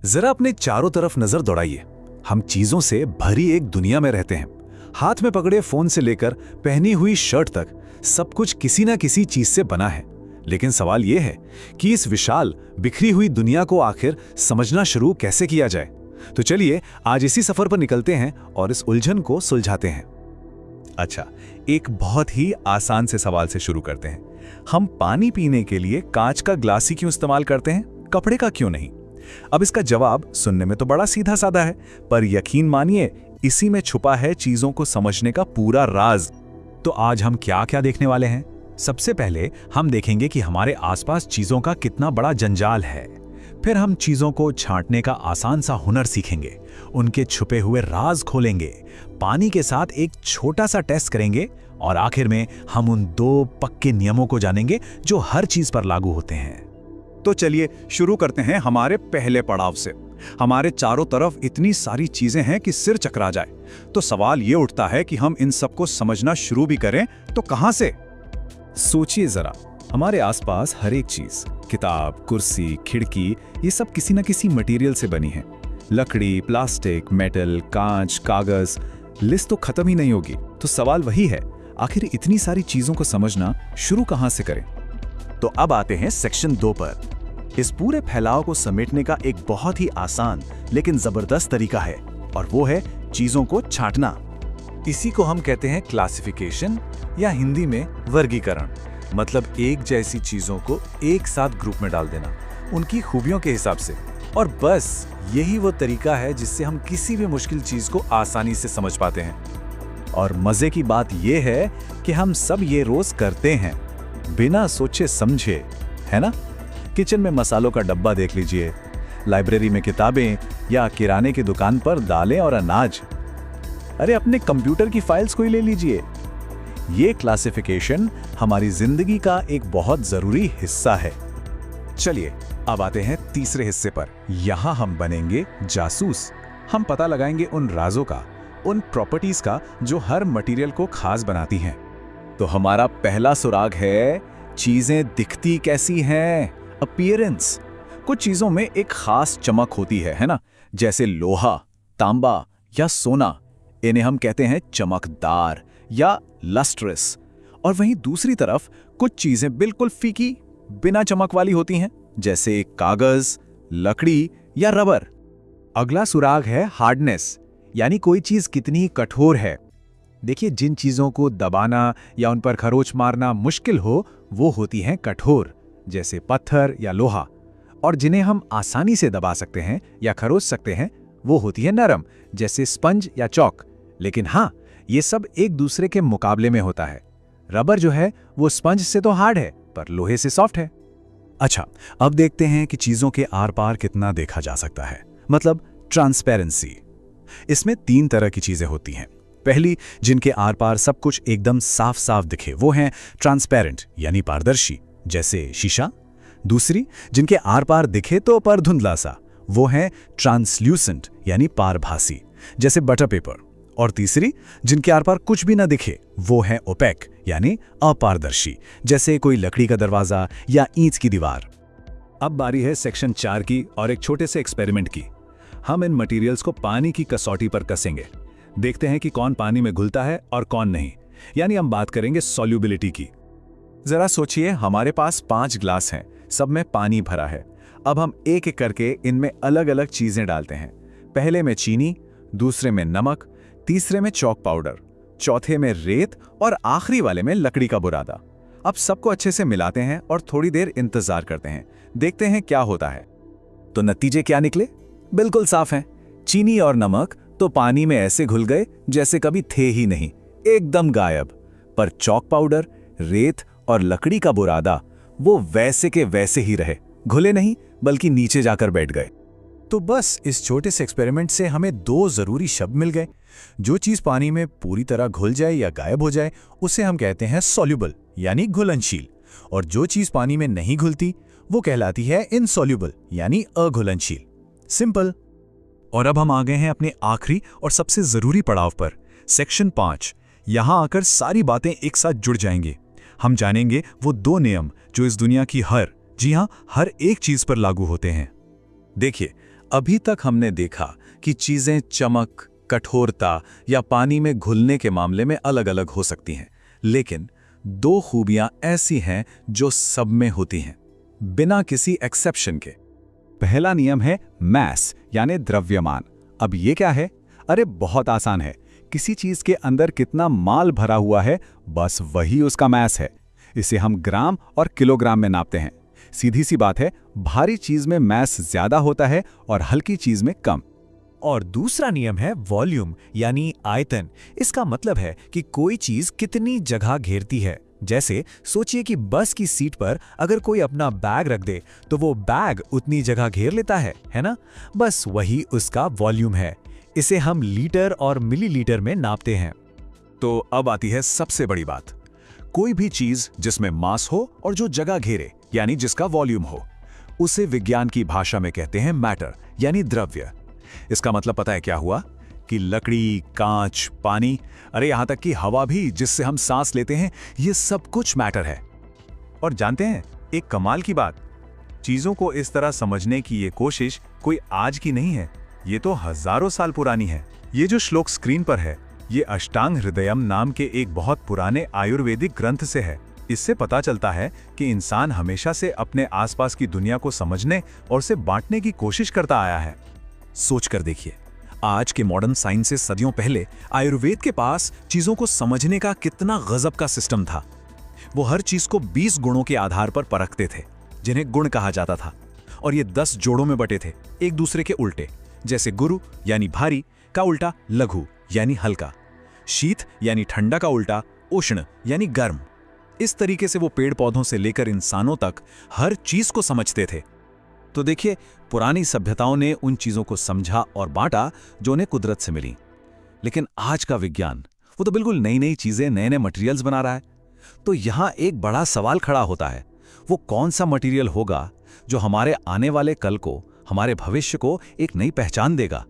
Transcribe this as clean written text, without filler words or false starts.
जरा अपने चारों तरफ नजर दौड़ाइए। हम चीजों से भरी एक दुनिया में रहते हैं। हाथ में पकड़े फोन से लेकर पहनी हुई शर्ट तक सब कुछ किसी ना किसी चीज से बना है। लेकिन सवाल यह है कि इस विशाल बिखरी हुई दुनिया को आखिर समझना शुरू कैसे किया जाए। तो चलिए आज इसी सफर पर निकलते हैं और इस उलझन को सुलझाते हैं। अच्छा, एक बहुत ही आसान से सवाल से शुरू करते हैं। हम पानी पीने के लिए कांच का ग्लास ही क्यों इस्तेमाल करते हैं, कपड़े का क्यों नहीं? अब इसका जवाब सुनने में तो बड़ा सीधा साधा है, पर यकीन मानिए इसी में छुपा है चीजों को समझने का पूरा राज। तो आज हम क्या क्या देखने वाले हैं? सबसे पहले हम देखेंगे कि हमारे आसपास चीजों का कितना बड़ा जंजाल है। फिर हम चीजों को छांटने का आसान सा हुनर सीखेंगे, उनके छुपे हुए राज खोलेंगे, पानी के साथ एक छोटा सा टेस्ट करेंगे और आखिर में हम उन 2 पक्के नियमों को जानेंगे जो हर चीज पर लागू होते हैं। तो चलिए शुरू करते हैं हमारे पहले पड़ाव से। हमारे चारों तरफ इतनी सारी चीजें हैं कि सिर चकरा जाए। तो सवाल ये उठता है कि हम इन सबको समझना शुरू भी करें तो कहां से? सोचिए जरा, हमारे आसपास हर एक चीज, किताब, कुर्सी, खिड़की, ये सब किसी न किसी मटेरियल से बनी है। लकड़ी, प्लास्टिक, मेटल, कांच, कागज, लिस्ट तो खत्म ही नहीं होगी। तो सवाल वही है, आखिर इतनी सारी चीजों को समझना शुरू कहां से करें? तो अब आते हैं सेक्शन 2 पर। इस पूरे फैलाव को समेटने का एक बहुत ही आसान लेकिन जबरदस्त तरीका है, और वो है चीजों को छांटना। इसी को हम कहते हैं क्लासिफिकेशन, या हिंदी में वर्गीकरण। मतलब एक जैसी चीजों को एक साथ ग्रुप में डाल देना, उनकी खूबियों के हिसाब से। और बस यही वो तरीका है जिससे हम किसी भी मुश्किल चीज को आसानी से समझ पाते हैं। और मजे की बात यह है कि हम सब ये रोज करते हैं, बिना सोचे समझे, है ना? किचन में मसालों का डब्बा देख लीजिए, लाइब्रेरी में किताबें, या किराने की दुकान पर दालें और अनाज। अरे अपने कंप्यूटर की फाइल्स को ही ले लीजिए। ये क्लासिफिकेशन हमारी जिंदगी का एक बहुत जरूरी हिस्सा है। चलिए अब आते हैं तीसरे हिस्से पर। यहां हम बनेंगे जासूस। हम पता लगाएंगे उन राजों का, उन प्रॉपर्टीज का जो हर मटेरियल को खास बनाती हैं। तो हमारा पहला सुराग है, चीजें दिखती कैसी हैं, अपीयरेंस। कुछ चीजों में एक खास चमक होती है ना? जैसे लोहा, तांबा या सोना, इन्हें हम कहते हैं चमकदार या लस्ट्रस। और वहीं दूसरी तरफ कुछ चीजें बिल्कुल फीकी, बिना चमक वाली होती हैं, जैसे कागज, लकड़ी या रबर। अगला सुराग है हार्डनेस, यानी कोई चीज कितनी कठोर है। देखिए, जिन चीजों को दबाना या उन पर खरोंच मारना मुश्किल हो, वो होती हैं कठोर, जैसे पत्थर या लोहा। और जिन्हें हम आसानी से दबा सकते हैं या खरोच सकते हैं, वो होती है नरम, जैसे स्पंज या चॉक। लेकिन हाँ, ये सब एक दूसरे के मुकाबले में होता है। रबर जो है वो स्पंज से तो हार्ड है, पर लोहे से सॉफ्ट है। अच्छा, अब देखते हैं कि चीजों के आर पार कितना देखा जा सकता है, मतलब ट्रांसपेरेंसी। इसमें 3 तरह की चीजें होती हैं। पहली, जिनके आर पार सब कुछ एकदम साफ साफ दिखे, वो हैं ट्रांसपेरेंट, यानी पारदर्शी, जैसे शीशा। दूसरी, जिनके आर पार दिखे तो पर धुंधला सा, वो हैं ट्रांसल्यूसेंट, यानी पारभासी, जैसे बटर पेपर। और तीसरी, जिनके आर पार कुछ भी ना दिखे, वो हैं ओपेक, यानी अपारदर्शी, जैसे कोई लकड़ी का दरवाजा या ईंट की दीवार। अब बारी है सेक्शन 4 की और एक छोटे से एक्सपेरिमेंट की। हम इन मटेरियल्स को पानी की कसौटी पर कसेंगे। देखते हैं कि कौन पानी में घुलता है और कौन नहीं, यानी हम बात करेंगे सॉल्युबिलिटी की। जरा सोचिए, हमारे पास 5 ग्लास हैं, सब में पानी भरा है। अब हम एक एक करके इनमें अलग अलग चीजें डालते हैं। पहले में चीनी, दूसरे में नमक, तीसरे में चॉक पाउडर, चौथे में रेत और आखिरी वाले में लकड़ी का बुरादा। अब सबको अच्छे से मिलाते हैं और थोड़ी देर इंतजार करते हैं, देखते हैं क्या होता है। तो नतीजे क्या निकले? बिल्कुल साफ हैं। चीनी और नमक तो पानी में ऐसे घुल गए जैसे कभी थे ही नहीं, एकदम गायब। पर चॉक पाउडर, रेत और लकड़ी का बुरादा वो वैसे के वैसे ही रहे, घुले नहीं बल्कि नीचे जाकर बैठ गए। तो बस इस छोटे से एक्सपेरिमेंट से हमें 2 जरूरी शब्द मिल गए। जो चीज पानी में पूरी तरह घुल जाए या गायब हो जाए, उसे हम कहते हैं सॉल्युबल, यानी घुलनशील। और जो चीज पानी में नहीं घुलती, वो कहलाती है इनसॉल्युबल, यानी अघुलनशील। सिंपल। और अब हम आ गए हैं अपने आखिरी और सबसे जरूरी पड़ाव पर, सेक्शन 5। यहां आकर सारी बातें एक साथ जुड़ जाएंगी। हम जानेंगे वो 2 नियम जो इस दुनिया की हर एक चीज पर लागू होते हैं। देखिए, अभी तक हमने देखा कि चीजें चमक, कठोरता या पानी में घुलने के मामले में अलग-अलग हो सकती हैं, लेकिन दो खूबियां ऐसी हैं जो सब में होती हैं, बिना किसी एक्सेप्शन के। पहला नियम है मैस यानी द्रव्यमान। अब ये क्या है? अरे बहुत आसान है। किसी चीज के अंदर कितना माल भरा हुआ है, बस वही उसका मैस है। इसे हम ग्राम और किलोग्राम में नापते हैं। सीधी सी बात है, भारी चीज में मैस ज्यादा होता है और हल्की चीज में कम। और दूसरा नियम है वॉल्यूम यानी आयतन। इसका मतलब है कि कोई चीज कितनी जगह घेरती है। जैसे सोचिए कि बस की सीट पर अगर कोई अपना बैग रख दे तो वो बैग उतनी जगह घेर लेता है ना? बस वही उसका वॉल्यूम है। इसे हम लीटर और मिलीलीटर में नापते हैं। तो अब आती है सबसे बड़ी बात। कोई भी चीज जिसमें मास हो और जो जगह घेरे यानी जिसका वॉल्यूम हो, उसे विज्ञान की भाषा में कहते हैं मैटर यानी द्रव्य। इसका मतलब पता है क्या हुआ? कि लकड़ी, कांच, पानी, अरे यहां तक कि हवा भी जिससे हम सांस लेते हैं, ये सब कुछ मैटर है। और जानते हैं एक कमाल की बात, चीजों को इस तरह समझने की ये कोशिश कोई आज की नहीं है, ये तो हजारों साल पुरानी है। ये जो श्लोक स्क्रीन पर है, ये अष्टांग हृदयम नाम के एक बहुत पुराने आयुर्वेदिक ग्रंथ से है। इससे पता चलता है कि इंसान हमेशा से अपने आसपास की दुनिया को समझने और उसे बांटने की कोशिश करता आया है। सोच कर देखिए, आज के मॉडर्न साइंस से सदियों पहले आयुर्वेद के पास चीजों को समझने का कितना गजब का सिस्टम था। वो हर चीज को 20 गुणों के आधार पर परखते थे, जिन्हें गुण कहा जाता था, और ये 10 जोड़ों में बटे थे, एक दूसरे के उल्टे। जैसे गुरु यानी भारी का उल्टा लघु यानी हल्का, शीत यानी ठंडा का उल्टा उष्ण यानी गर्म। इस तरीके से वो पेड़ पौधों से लेकर इंसानों तक हर चीज को समझते थे। तो देखिए, पुरानी सभ्यताओं ने उन चीजों को समझा और बांटा जो उन्हें कुदरत से मिली। लेकिन आज का विज्ञान, वो तो बिल्कुल नई नई चीजें, नए नए मटेरियल्स बना रहा है। तो यहां एक बड़ा सवाल खड़ा होता है, वो कौन सा मटेरियल होगा जो हमारे आने वाले कल को, हमारे भविष्य को एक नई पहचान देगा।